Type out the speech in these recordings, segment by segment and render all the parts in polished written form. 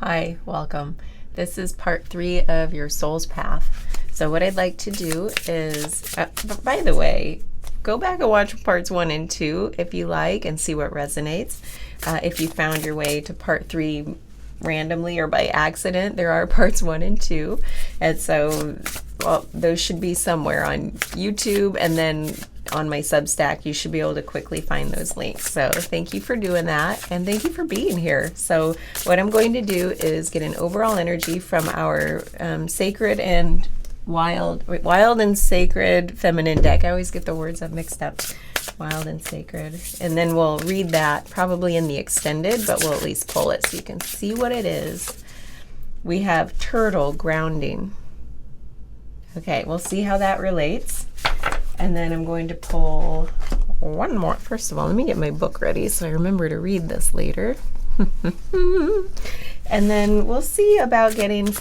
Hi, welcome. This is part 3 of your soul's path. So what I'd like to do is, by the way, go back and watch parts 1 and 2 if you like and see what resonates. If you found your way to part 3 randomly or by accident, there are parts 1 and 2. And so, well, those should be somewhere on YouTube, and then on my Substack, you should be able to quickly find those links. So thank you for doing that, and thank you for being here. So what I'm going to do is get an overall energy from our sacred and wild and sacred feminine deck. I always get the words mixed up. Wild and sacred. And then we'll read that probably in the extended, but we'll at least pull it so you can see what it is. We have turtle grounding. Okay, we'll see how that relates. And then I'm going to pull one more. First of all, let me get my book ready so I remember to read this later. And then we'll see about getting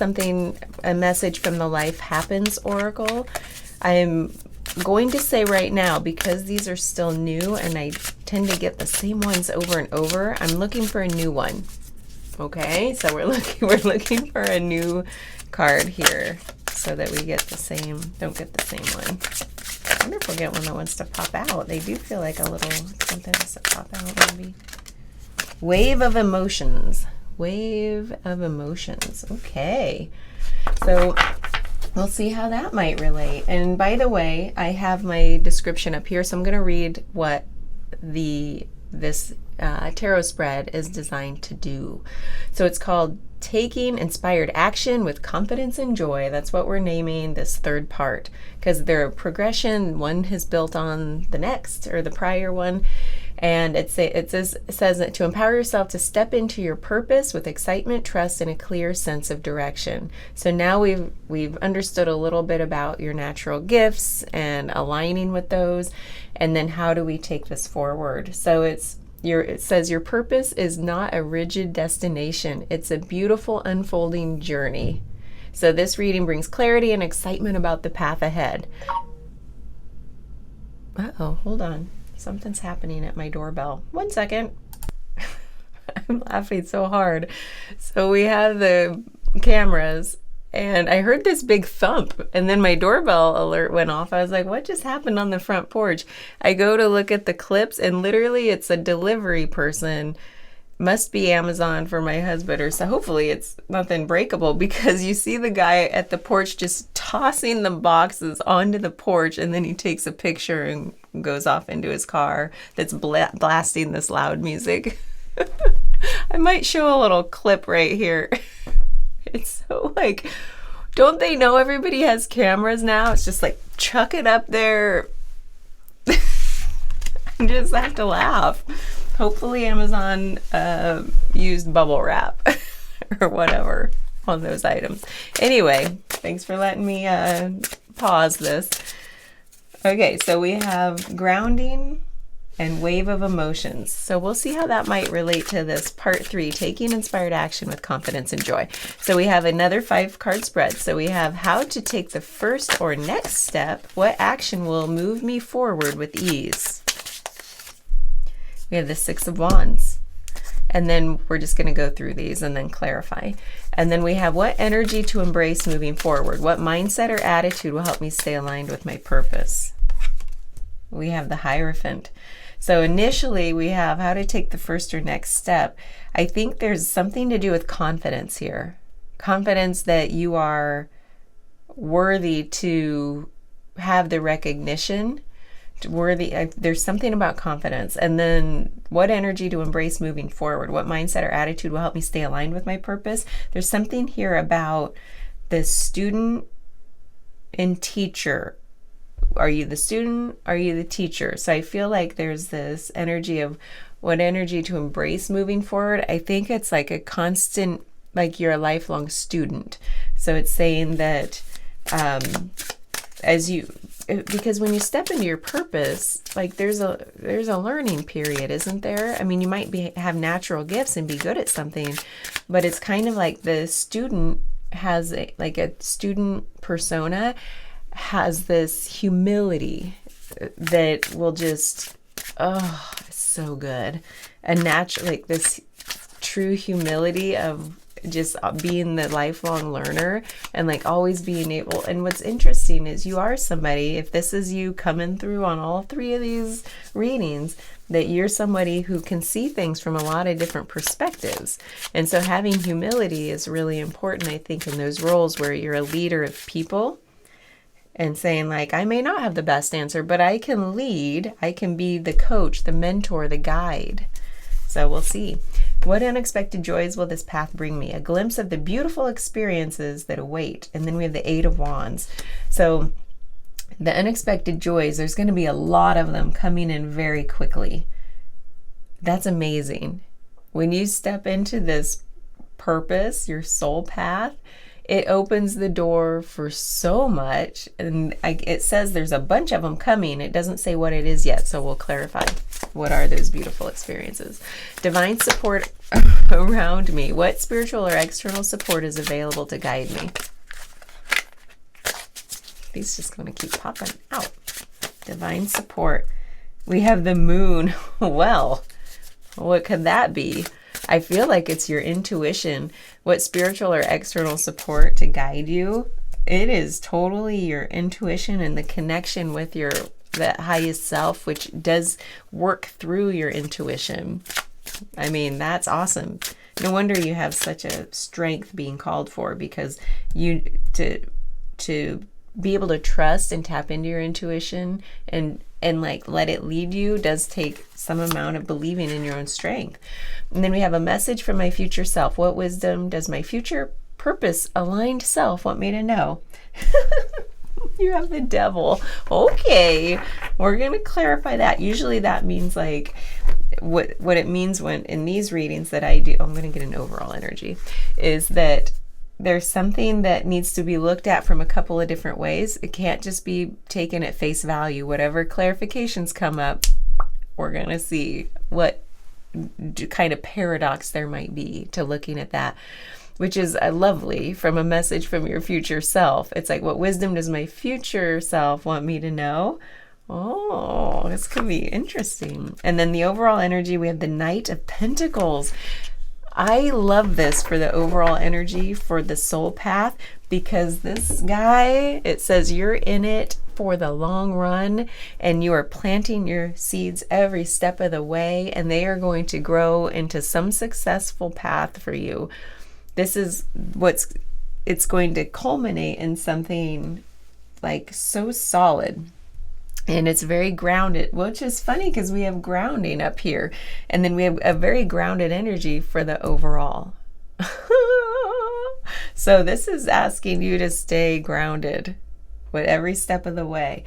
a message from the Life Happens Oracle. I'm going to say right now, because these are still new and I tend to get the same ones over and over, I'm looking for a new one. Okay, so we're looking for a new card here so that we don't get the same one. I wonder if we'll get one that wants to pop out. They do feel like a little something has to pop out, maybe. Wave of emotions. Wave of emotions. Okay. So we'll see how that might relate. And by the way, I have my description up here, so I'm going to read what this tarot spread is designed to do. So it's called Taking Inspired Action with Confidence and Joy. That's what we're naming this third part, because they're a progression. One has built on the next or the prior one. And it says that to empower yourself to step into your purpose with excitement, trust, and a clear sense of direction. So now we've understood a little bit about your natural gifts and aligning with those. And then how do we take this forward? So it says your purpose is not a rigid destination. It's a beautiful unfolding journey. So this reading brings clarity and excitement about the path ahead. Uh-oh, hold on. Something's happening at my doorbell. 1 second. I'm laughing so hard. So we have the cameras, and I heard this big thump, and then my doorbell alert went off. I was like, what just happened on the front porch? I go to look at the clips, and literally it's a delivery person. Must be Amazon for my husband, or so. Hopefully it's nothing breakable, because you see the guy at the porch just tossing the boxes onto the porch, and then he takes a picture and goes off into his car that's blasting this loud music. I might show a little clip right here. It's so like, don't they know everybody has cameras now? It's just like, chuck it up there. I just have to laugh. Hopefully Amazon used bubble wrap or whatever on those items. Anyway, thanks for letting me pause this. Okay, so we have grounding and wave of emotions. So we'll see how that might relate to this part 3, taking inspired action with confidence and joy. So we have another 5-card spread. So we have how to take the first or next step. What action will move me forward with ease? We have the 6 of Wands. And then we're just going to go through these and then clarify. And then we have what energy to embrace moving forward. What mindset or attitude will help me stay aligned with my purpose? We have the Hierophant. So initially we have how to take the first or next step. I think there's something to do with confidence here. Confidence that you are worthy to have the recognition. There's something about confidence. And then what energy to embrace moving forward? What mindset or attitude will help me stay aligned with my purpose? There's something here about the student and teacher. Are you the student? Are you the teacher? So I feel like there's this energy of what energy to embrace moving forward. I think it's like a constant, like you're a lifelong student. So it's saying that because when you step into your purpose, like there's a learning period, isn't there? I mean, you might have natural gifts and be good at something, but it's kind of like the student has a student persona has this humility that will just, it's so good. A natural, like this true humility of just being the lifelong learner and like always being able. And what's interesting is you are somebody, if this is you coming through on all three of these readings, that you're somebody who can see things from a lot of different perspectives. And so having humility is really important, I think, in those roles where you're a leader of people and saying like, I may not have the best answer, but I can lead. I can be the coach, the mentor, the guide. So we'll see. What unexpected joys will this path bring me? A glimpse of the beautiful experiences that await. And then we have the Eight of Wands. So the unexpected joys, there's going to be a lot of them coming in very quickly. That's amazing. When you step into this purpose, your soul path, it opens the door for so much. And it says there's a bunch of them coming. It doesn't say what it is yet, so we'll clarify. What are those beautiful experiences? Divine support around me. What spiritual or external support is available to guide me? These just going to keep popping out. Divine support. We have the moon. Well, what could that be? I feel like it's your intuition. What spiritual or external support to guide you? It is totally your intuition and the connection with your the highest self, which does work through your intuition. I mean, that's awesome. No wonder you have such a strength being called for, because you to be able to trust and tap into your intuition and like let it lead you does take some amount of believing in your own strength. And then we have a message from my future self. What wisdom does my future purpose aligned self want me to know? You have the Devil. Okay, we're going to clarify that. Usually that means like what it means when in these readings that I do, I'm going to get an overall energy, is that there's something that needs to be looked at from a couple of different ways. It can't just be taken at face value. Whatever clarifications come up, we're going to see what kind of paradox there might be to looking at that, which is lovely from a message from your future self. It's like, what wisdom does my future self want me to know? Oh, this could be interesting. And then the overall energy, we have the Knight of Pentacles. I love this for the overall energy for the soul path, because this guy, it says you're in it for the long run and you are planting your seeds every step of the way, and they are going to grow into some successful path for you. This is it's going to culminate in something like so solid. And it's very grounded, which is funny because we have grounding up here. And then we have a very grounded energy for the overall. So this is asking you to stay grounded with every step of the way.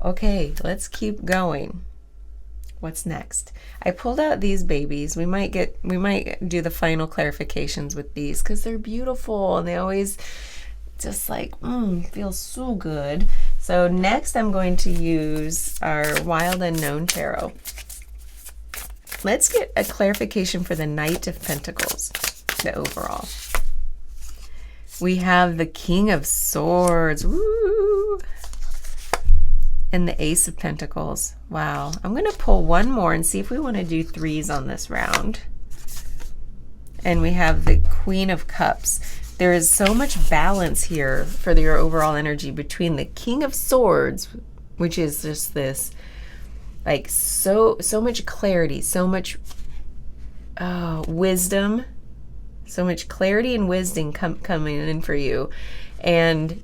Okay, let's keep going. What's next? I pulled out these babies. We might do the final clarifications with these because they're beautiful and they always just like feel so good. So next I'm going to use our Wild Unknown Tarot. Let's get a clarification for the Knight of Pentacles, the overall. We have the King of Swords. Woo! And the Ace of Pentacles. Wow. I'm going to pull one more and see if we want to do threes on this round. And we have the Queen of Cups. There is so much balance here for your overall energy between the King of Swords, which is just this, like so much clarity, so much wisdom, so much clarity and wisdom coming in for you, and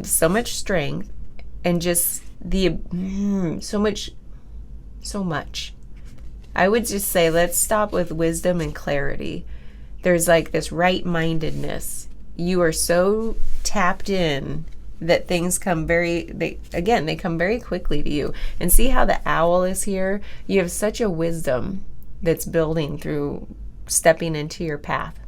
so much strength, and just the so much. I would just say let's stop with wisdom and clarity. There's like this right-mindedness. You are so tapped in that things come they come very quickly to you. And see how the owl is here? You have such a wisdom that's building through stepping into your path.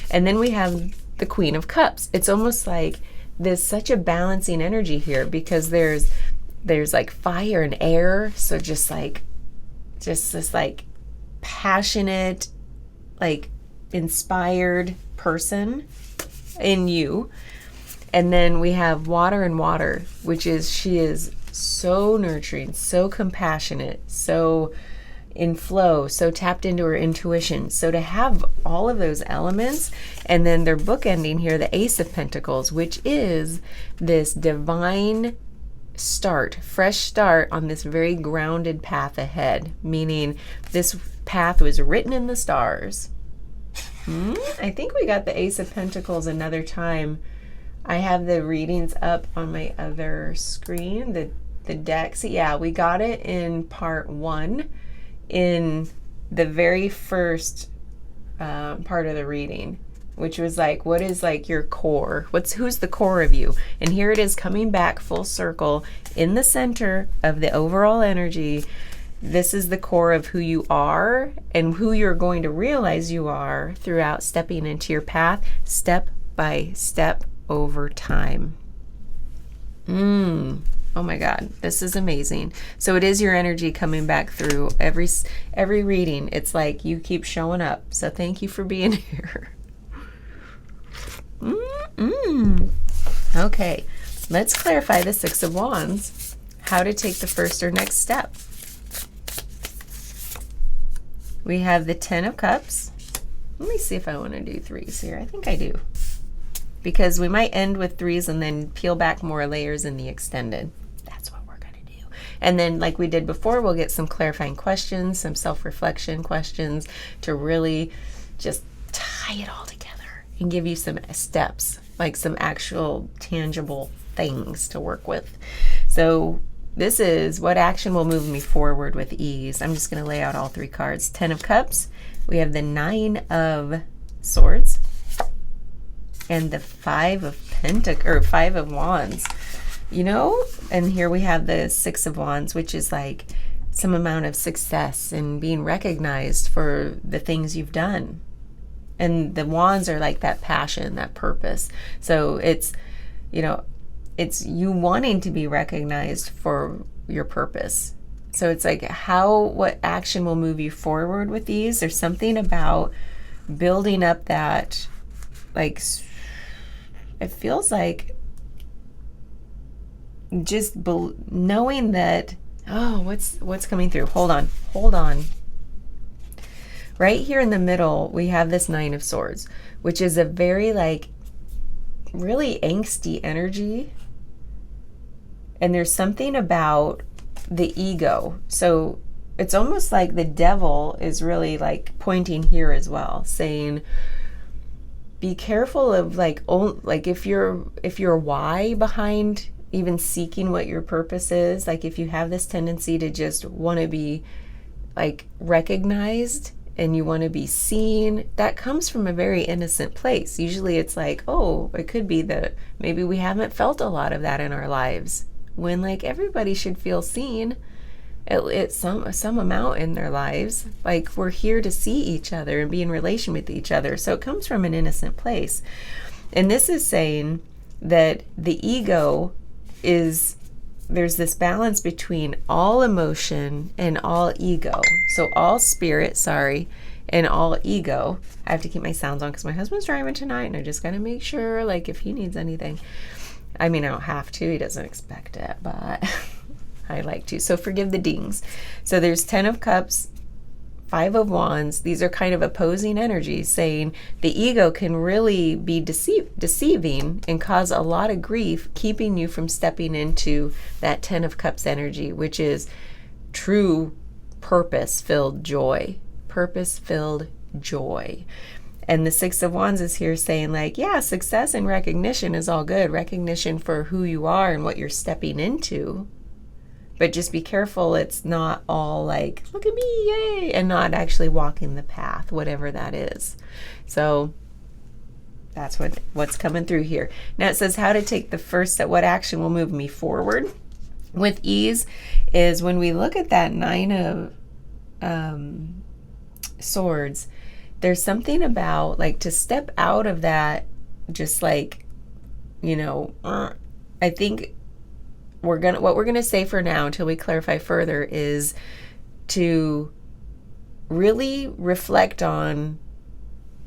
And then we have the Queen of Cups. It's almost like there's such a balancing energy here, because there's like fire and air. So just this like passionate, like inspired person in you. And then we have water and water, which is she is so nurturing, so compassionate, so in flow, so tapped into her intuition. So to have all of those elements, and then they're bookending here the Ace of Pentacles, which is this divine start, fresh start on this very grounded path ahead, meaning this path was written in the stars. I think we got the Ace of Pentacles another time. I have the readings up on my other screen, the decks. Yeah, we got it in part 1 in the very first part of the reading, which was like, what is like your core? Who's the core of you? And here it is coming back full circle in the center of the overall energy. This is the core of who you are and who you're going to realize you are throughout stepping into your path, step by step over time. Oh my God, this is amazing. So it is your energy coming back through every reading. It's like you keep showing up. So thank you for being here. Okay, let's clarify the Six of Wands, how to take the first or next step. We have the Ten of Cups. Let me see if I want to do threes here. I think I do, because we might end with threes and then peel back more layers in the extended. That's what we're going to do. And then, like we did before, we'll get some clarifying questions, some self-reflection questions to really just tie it all together and give you some steps, like some actual tangible things to work with. So this is what action will move me forward with ease. I'm just going to lay out all 3 cards. 10 of Cups. We have the 9 of Swords and the 5 of Wands. You know, and here we have the 6 of Wands, which is like some amount of success and being recognized for the things you've done. And the wands are like that passion, that purpose. So it's, you know, it's you wanting to be recognized for your purpose. So it's like what action will move you forward with these? There's something about building up that, like, it feels like just knowing that, oh, what's coming through? Hold on. Right here in the middle, we have this 9 of Swords, which is a very, like, really angsty energy. And there's something about the ego. So it's almost like the devil is really like pointing here as well, saying, be careful of like if your why behind even seeking what your purpose is, like if you have this tendency to just want to be like recognized and you want to be seen, that comes from a very innocent place. Usually it's like, oh, it could be that maybe we haven't felt a lot of that in our lives, when like everybody should feel seen at some amount in their lives. Like we're here to see each other and be in relation with each other. So it comes from an innocent place. And this is saying that the ego is, there's this balance between all emotion and all ego. So all spirit, and all ego. I have to keep my sounds on because my husband's driving tonight and I just got to make sure, like, if he needs anything. I mean, I don't have to. He doesn't expect it, but I like to. So forgive the dings. So there's 10 of Cups, 5 of Wands. These are kind of opposing energies, saying the ego can really be deceiving and cause a lot of grief, keeping you from stepping into that 10 of Cups energy, which is true purpose-filled joy. Purpose-filled joy. And the 6 of Wands is here saying, like, yeah, success and recognition is all good. Recognition for who you are and what you're stepping into. But just be careful it's not all like, look at me, yay, and not actually walking the path, whatever that is. So that's what's coming through here. Now it says how to take the first step, what action will move me forward with ease, is when we look at that 9 of Swords, there's something about, like, to step out of that, just like, you know, I think what we're gonna say for now until we clarify further is to really reflect on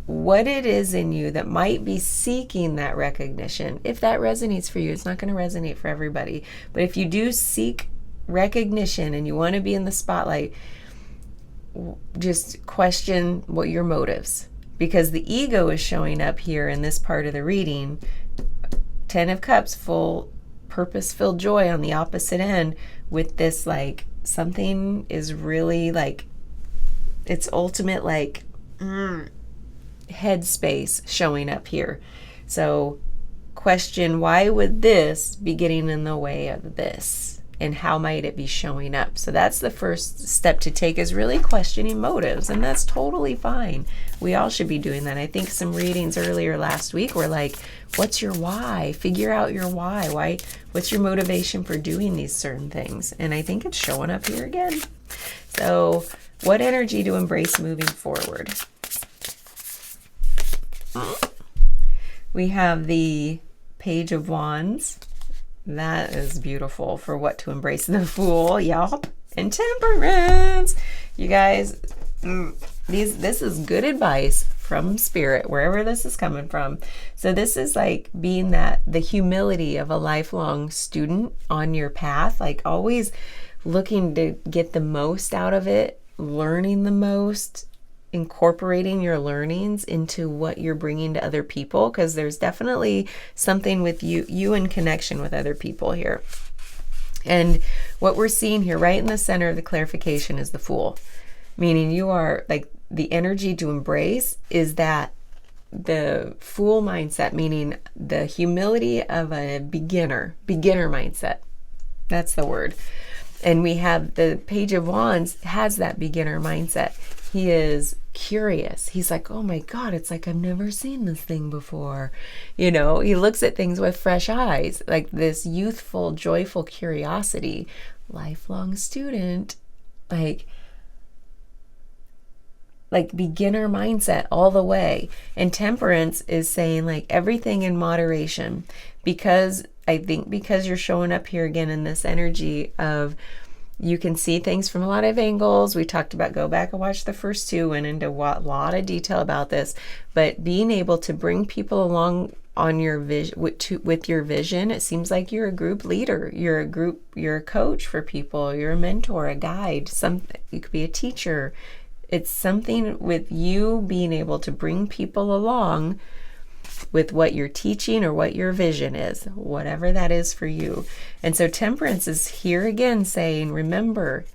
what it is in you that might be seeking that recognition. If that resonates for you, it's not going to resonate for everybody, but if you do seek recognition and you want to be in the spotlight, just question what your motives, because the ego is showing up here in this part of the reading. 10 of Cups, full purpose-filled joy on the opposite end, with this like something is really like its ultimate like headspace showing up here. So question, why would this be getting in the way of this? And how might it be showing up? So that's the first step to take, is really questioning motives. And that's totally fine. We all should be doing that. I think some readings earlier last week were like, what's your why? Figure out your why. What's your motivation for doing these certain things? And I think it's showing up here again. So what energy to embrace moving forward? We have the Page of Wands. That is beautiful for what to embrace. The Fool, yup, and Temperance. You guys, this is good advice from Spirit, wherever this is coming from. So this is like being the humility of a lifelong student on your path, like always looking to get the most out of it, learning the most, incorporating your learnings into what you're bringing to other people, because there's definitely something with you in connection with other people here. And what we're seeing here right in the center of the clarification is the Fool, meaning you are like, the energy to embrace is that the Fool mindset, meaning the humility of a beginner mindset. That's the word. And we have the Page of Wands has that beginner mindset. He is curious. He's like, oh my God, it's like I've never seen this thing before. You know, he looks at things with fresh eyes, like this youthful, joyful curiosity. Lifelong student, like beginner mindset all the way. And Temperance is saying like everything in moderation, because I think because you're showing up here again in this energy of, you can see things from a lot of angles. We talked about, go back and watch the first two, went into a lot of detail about this, but being able to bring people along on your vision, with your vision. It seems like you're a group leader, you're a coach for people, you're a mentor, a guide, you could be a teacher. It's something with you being able to bring people along with what you're teaching or what your vision is, whatever that is for you. And so Temperance is here again saying, remember,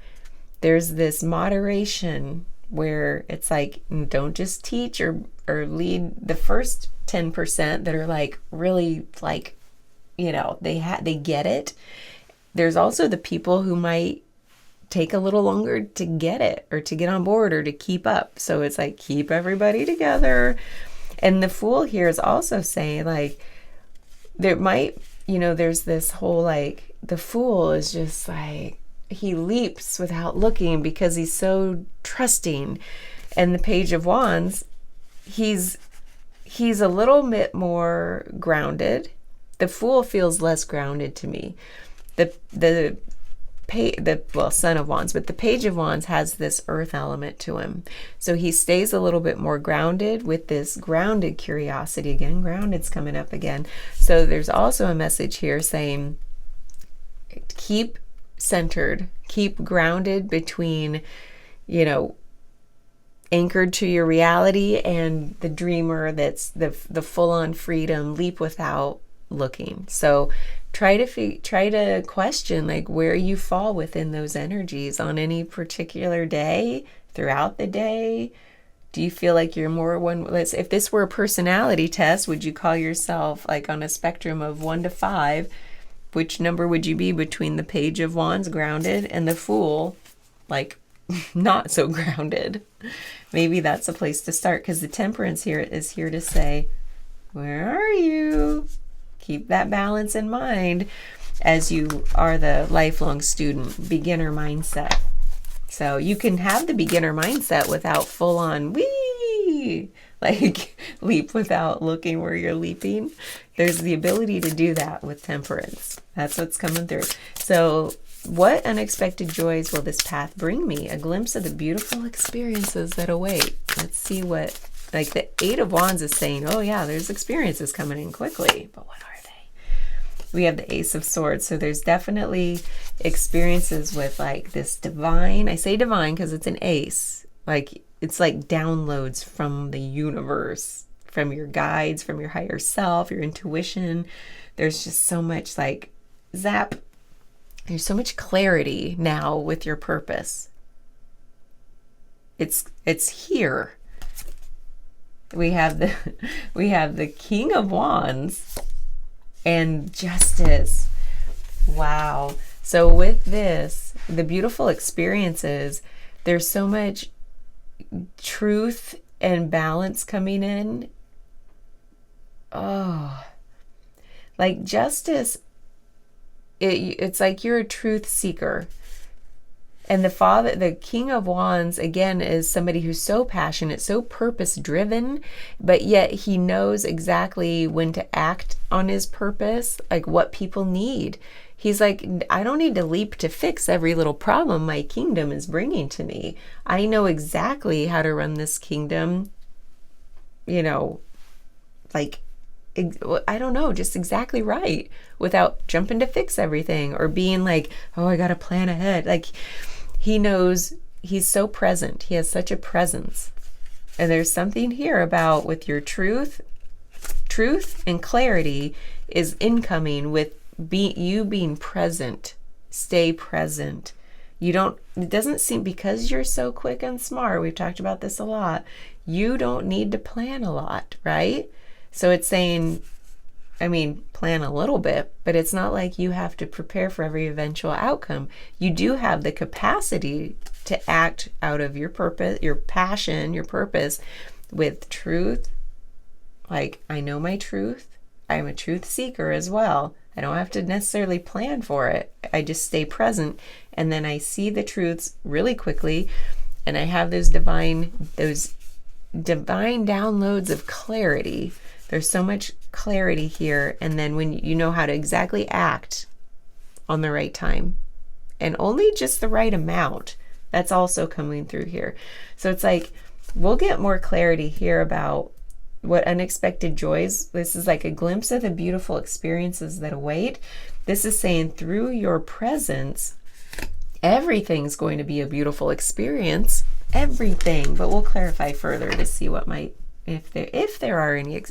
there's this moderation where it's like, don't just teach or lead the first 10% that are like really like, you know, they get it. There's also the people who might take a little longer to get it or to get on board or to keep up. So it's like, keep everybody together. And the Fool here is also saying like, there might, you know, there's this whole like, the Fool is just like, he leaps without looking because he's so trusting. And the Page of Wands, he's a little bit more grounded. The Fool feels less grounded to me. Son of Wands, but the Page of Wands has this earth element to him. So he stays a little bit more grounded with this grounded curiosity. Again, grounded's coming up again. So there's also a message here saying, keep centered, keep grounded between, you know, anchored to your reality and the dreamer that's the full-on freedom, leap without looking. So try to question like where you fall within those energies on any particular day, throughout the day. Do you feel like you're more if this were a personality test, would you call yourself like on a spectrum of 1 to 5? Which number would you be between the Page of Wands, grounded, and the Fool, like not so grounded? Maybe that's a place to start, because the Temperance here is here to say, where are you? Keep that balance in mind as you are the lifelong student, beginner mindset. So you can have the beginner mindset without full on like leap without looking where you're leaping. There's the ability to do that with Temperance. That's what's coming through. So what unexpected joys will this path bring me? A glimpse of the beautiful experiences that await. Let's see what, like the 8 of Wands is saying, oh yeah, there's experiences coming in quickly, but what are we have the Ace of Swords. So there's definitely experiences with like this divine, I say divine because it's an ace, Like, it's like downloads from the universe, from your guides, from your higher self, your intuition. There's just so much like zap. There's so much clarity now with your purpose. It's here. We have the King of Wands and Justice. Wow. So with this, the beautiful experiences, there's so much truth and balance coming in. Oh, like Justice, it's like you're a truth seeker. And the King of Wands, again, is somebody who's so passionate, so purpose driven, but yet he knows exactly when to act on his purpose, like what people need. He's like, I don't need to leap to fix every little problem my kingdom is bringing to me. I know exactly how to run this kingdom, like, I don't know, just exactly right, without jumping to fix everything or being like, oh, I got to plan ahead. Like, he knows, he's so present. He has such a presence. And there's something here about with your truth and clarity is incoming with you being present. Stay present. It doesn't seem, because you're so quick and smart, we've talked about this a lot, you don't need to plan a lot, right? So it's saying, plan a little bit, but it's not like you have to prepare for every eventual outcome. You do have the capacity to act out of your purpose, your passion, your purpose with truth. Like, I know my truth. I'm a truth seeker as well. I don't have to necessarily plan for it. I just stay present, and then I see the truths really quickly, and I have those divine downloads of clarity. There's so much clarity here. And then when you know how to exactly act on the right time, and only just the right amount, that's also coming through here. So it's like, we'll get more clarity here about what unexpected joys. This is like a glimpse of the beautiful experiences that await. This is saying through your presence, everything's going to be a beautiful experience. Everything. But we'll clarify further to see what might, if there are any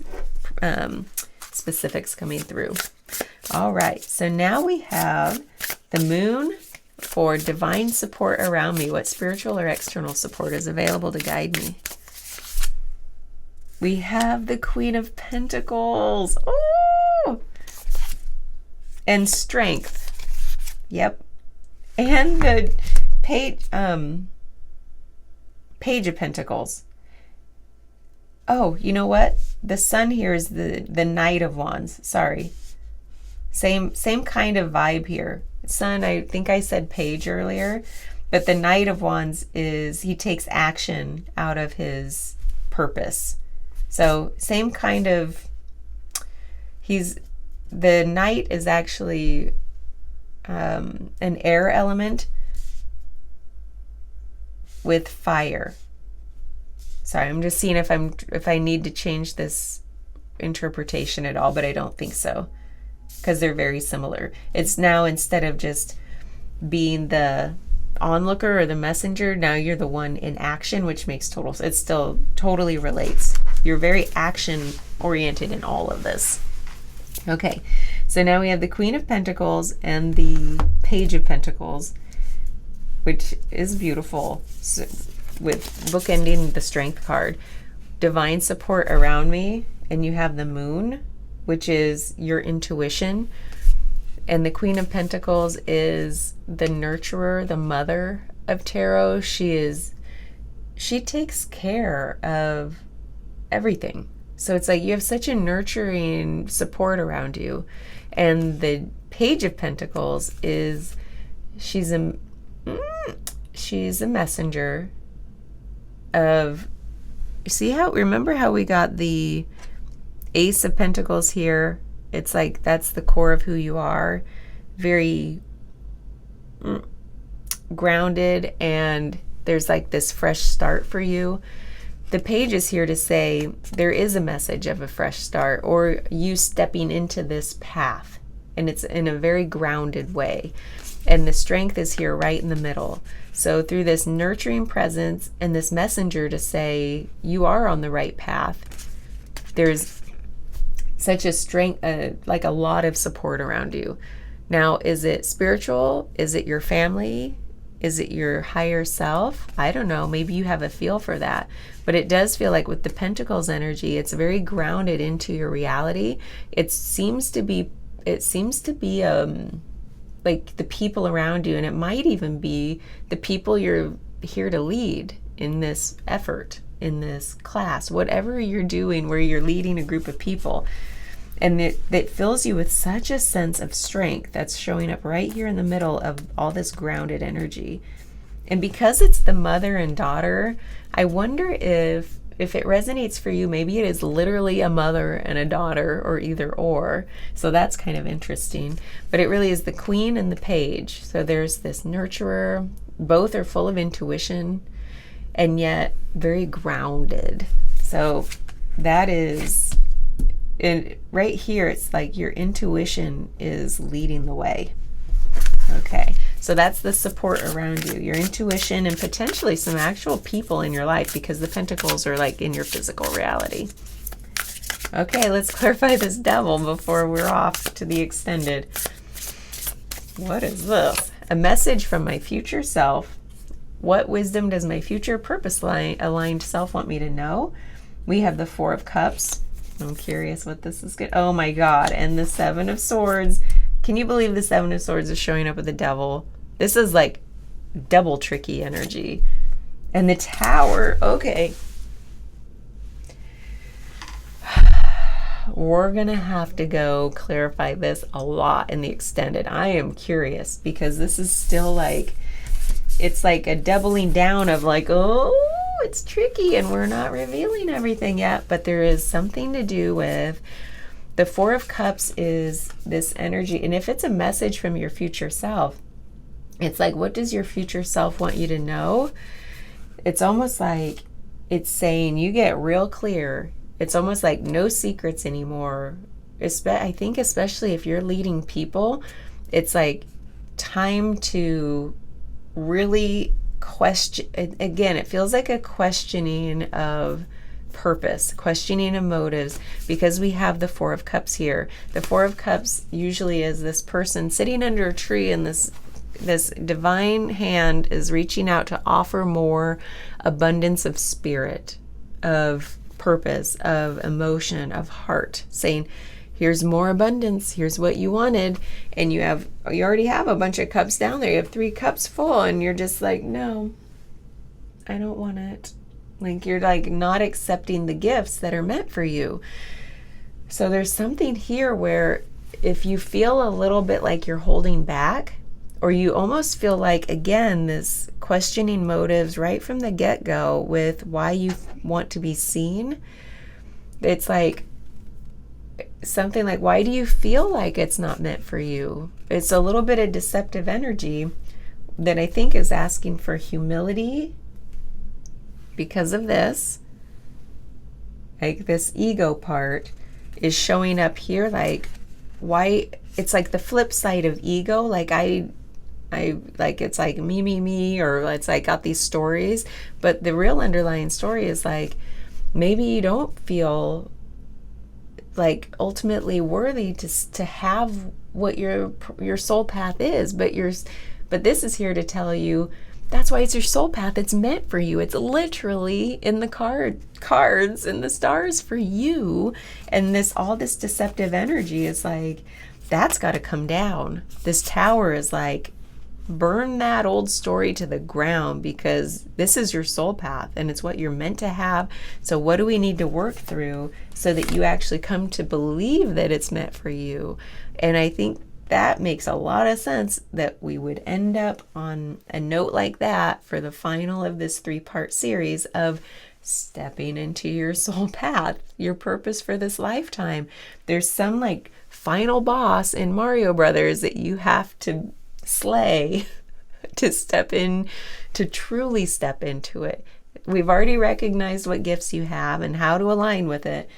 specifics coming through. All right, so now we have the Moon for divine support around me. What spiritual or external support is available to guide me? We have the Queen of Pentacles. Oh! And strength. Yep. And the Page of Pentacles. Oh, you know what? The Sun here is the Knight of Wands. Sorry. Same kind of vibe here. Sun, I think I said Page earlier, but the Knight of Wands is, he takes action out of his purpose. So same kind of, the Knight is actually an air element with fire. Sorry, I'm just seeing if I need to change this interpretation at all, but I don't think so, because they're very similar. It's now, instead of just being the onlooker or the messenger, now you're the one in action, which makes total sense. It still totally relates. You're very action oriented in all of this. Okay, so now we have the Queen of Pentacles and the Page of Pentacles, which is beautiful. So, with bookending the Strength card, divine support around me, and you have the Moon, which is your intuition, and the Queen of Pentacles is the nurturer, the mother of tarot. She takes care of everything. So it's like you have such a nurturing support around you. And the Page of Pentacles is, she's a messenger of, remember how we got the Ace of Pentacles here? It's like, that's the core of who you are. Very grounded, and there's like this fresh start for you. The Page is here to say there is a message of a fresh start, or you stepping into this path, and it's in a very grounded way. And the Strength is here right in the middle. So through this nurturing presence and this messenger to say you are on the right path, there's such a strength, like a lot of support around you. Now, is it spiritual? Is it your family? Is it your higher self? I don't know. Maybe you have a feel for that. But it does feel like with the Pentacles energy, it's very grounded into your reality. It seems to be like the people around you, and it might even be the people you're here to lead in this effort, in this class, whatever you're doing where you're leading a group of people. And it fills you with such a sense of strength that's showing up right here in the middle of all this grounded energy. And because it's the mother and daughter, I wonder if it resonates for you, maybe it is literally a mother and a daughter, or either or. So that's kind of interesting. But it really is the Queen and the Page. So there's this nurturer. Both are full of intuition and yet very grounded. So that is, right here, it's like your intuition is leading the way. Okay, so that's the support around you, your intuition, and potentially some actual people in your life, because the Pentacles are like in your physical reality. Okay, let's clarify this Devil before we're off to the extended. What is this? A message from my future self. What wisdom does my future purpose aligned self want me to know? We have the Four of Cups. I'm curious what this is good. Oh my God, and the Seven of Swords. Can you believe the Seven of Swords is showing up with the Devil? This is like double tricky energy. And the Tower, okay. We're going to have to go clarify this a lot in the extended. I am curious because this is still like, it's like a doubling down of like, oh, it's tricky and we're not revealing everything yet. But there is something to do with the Four of Cups is this energy. And if it's a message from your future self, it's like, what does your future self want you to know? It's almost like it's saying you get real clear. It's almost like no secrets anymore. I think especially if you're leading people, it's like time to really question. Again, it feels like a questioning of purpose, questioning of motives, because we have the Four of Cups here. The Four of Cups usually is this person sitting under a tree, and this divine hand is reaching out to offer more abundance of spirit, of purpose, of emotion, of heart, saying, here's more abundance, here's what you wanted. And you already have a bunch of cups down there. You have 3 cups full, and you're just like, no, I don't want it. Like, you're like not accepting the gifts that are meant for you. So there's something here where if you feel a little bit like you're holding back, or you almost feel like, again, this questioning motives right from the get-go with why you want to be seen, it's like something like, why do you feel like it's not meant for you? It's a little bit of deceptive energy that I think is asking for humility. Because of this, like this ego part is showing up here, like why it's like the flip side of ego. Like I like, it's like me, or it's like got these stories, but the real underlying story is like, maybe you don't feel like ultimately worthy to have what your soul path is, but this is here to tell you, that's why it's your soul path. It's meant for you. It's literally in the cards and the stars for you. And all this deceptive energy is like, that's got to come down. This Tower is like, burn that old story to the ground, because this is your soul path and it's what you're meant to have. So what do we need to work through so that you actually come to believe that it's meant for you? And I think that makes a lot of sense that we would end up on a note like that for the final of this 3-part series of stepping into your soul path, your purpose for this lifetime. There's some like final boss in Mario Brothers that you have to slay to step in, to truly step into it. We've already recognized what gifts you have and how to align with it.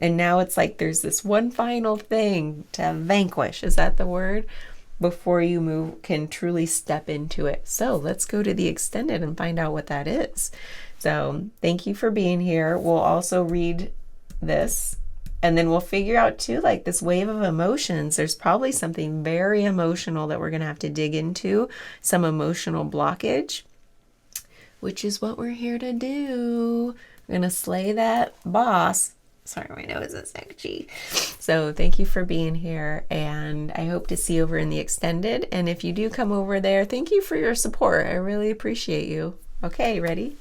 And now it's like there's this one final thing to vanquish. Is that the word? before you can truly step into it. So let's go to the extended and find out what that is. So thank you for being here. We'll also read this, and then we'll figure out too, like this wave of emotions. There's probably something very emotional that we're going to have to dig into, some emotional blockage, which is what we're here to do. We're going to slay that boss. Sorry, my nose is itchy. So thank you for being here, and I hope to see you over in the extended. And if you do come over there, thank you for your support. I really appreciate you. Okay, ready?